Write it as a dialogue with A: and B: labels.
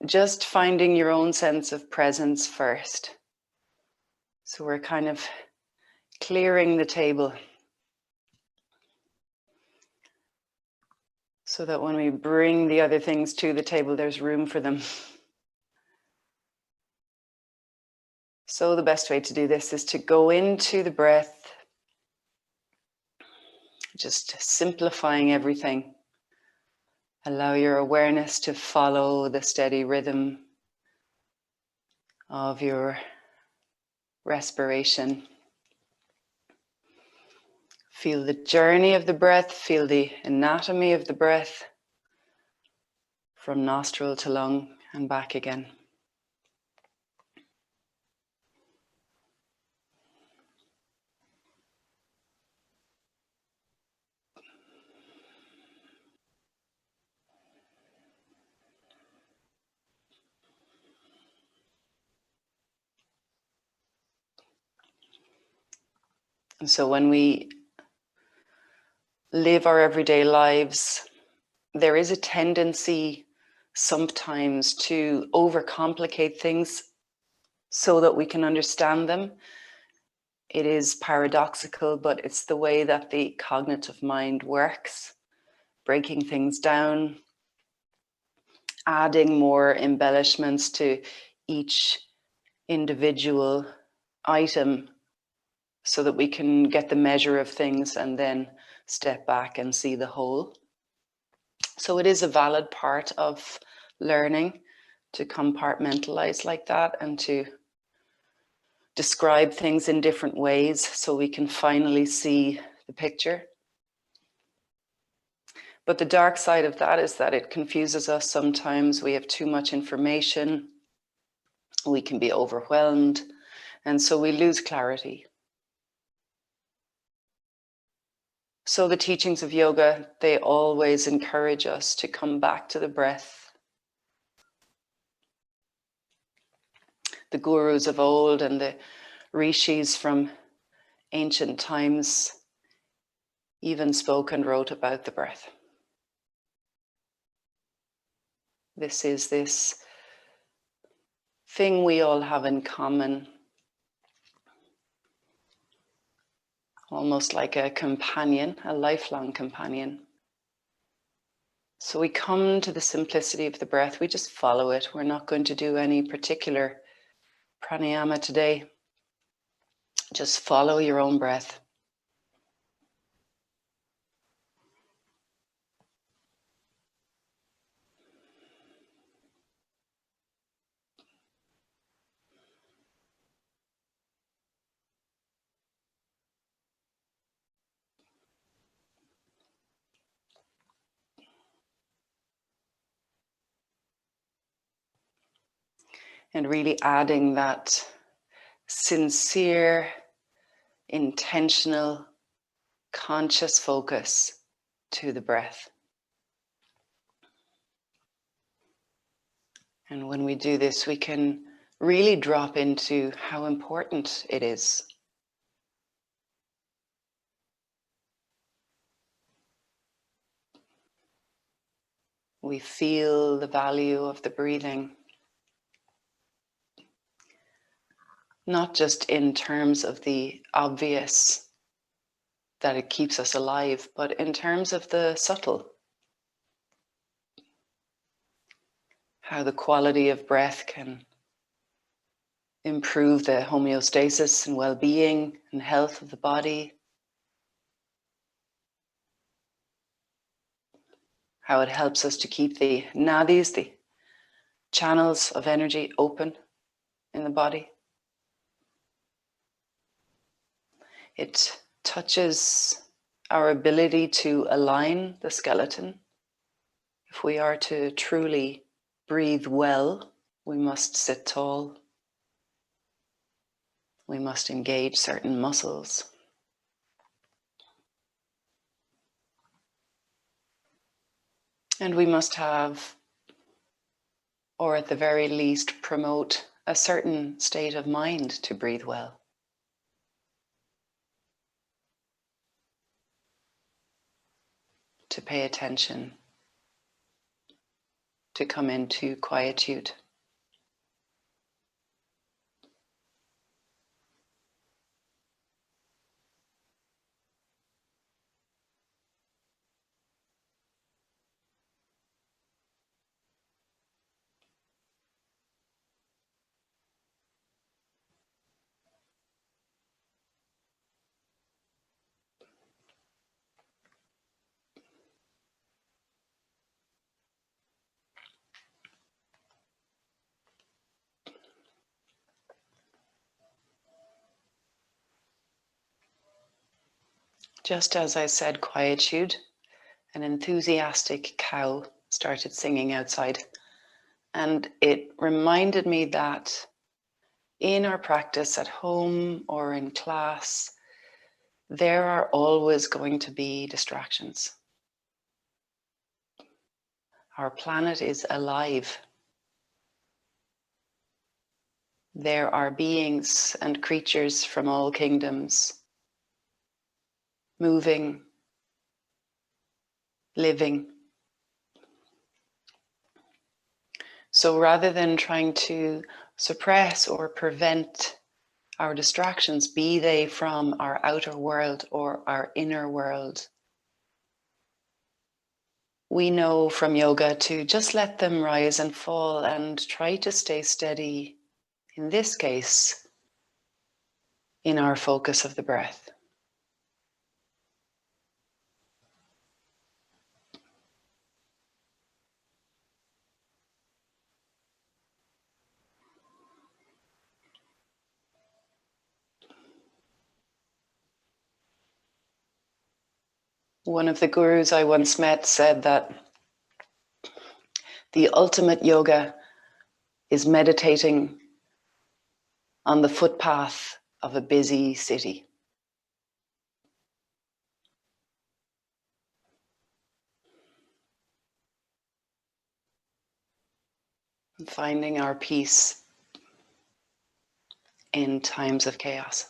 A: just finding your own sense of presence first. So we're kind of clearing the table so that when we bring the other things to the table, there's room for them. So the best way to do this is to go into the breath, just simplifying everything. Allow your awareness to follow the steady rhythm of your respiration. Feel the journey of the breath, feel the anatomy of the breath from nostril to lung and back again. And so when we live our everyday lives, there is a tendency sometimes to overcomplicate things so that we can understand them. It is paradoxical, but it's the way that the cognitive mind works, breaking things down, adding more embellishments to each individual item so that we can get the measure of things and then step back and see the whole. So it is a valid part of learning to compartmentalize like that and to describe things in different ways so we can finally see the picture. But the dark side of that is that it confuses us sometimes. We have too much information. We can be overwhelmed. And so we lose clarity. So the teachings of yoga, they always encourage us to come back to the breath. The gurus of old and the rishis from ancient times even spoke and wrote about the breath. This is this thing we all have in common, almost like a companion, a lifelong companion. So we come to the simplicity of the breath, we just follow it. We're not going to do any particular pranayama today. Just follow your own breath. And really adding that sincere, intentional, conscious focus to the breath. And when we do this, we can really drop into how important it is. We feel the value of the breathing. Not just in terms of the obvious, that it keeps us alive, but in terms of the subtle. How the quality of breath can improve the homeostasis and well-being and health of the body. How it helps us to keep the nadis, the channels of energy, open in the body. It touches our ability to align the skeleton. If we are to truly breathe well, we must sit tall. We must engage certain muscles. And we must have, or at the very least, promote a certain state of mind to breathe well. To pay attention, to come into quietude. Just as I said quietude, an enthusiastic cow started singing outside. And it reminded me that in our practice at home or in class, there are always going to be distractions. Our planet is alive. There are beings and creatures from all kingdoms moving, living. So rather than trying to suppress or prevent our distractions, be they from our outer world or our inner world, we know from yoga to just let them rise and fall and try to stay steady, in this case, in our focus of the breath. One of the gurus I once met said that the ultimate yoga is meditating on the footpath of a busy city. And finding our peace in times of chaos.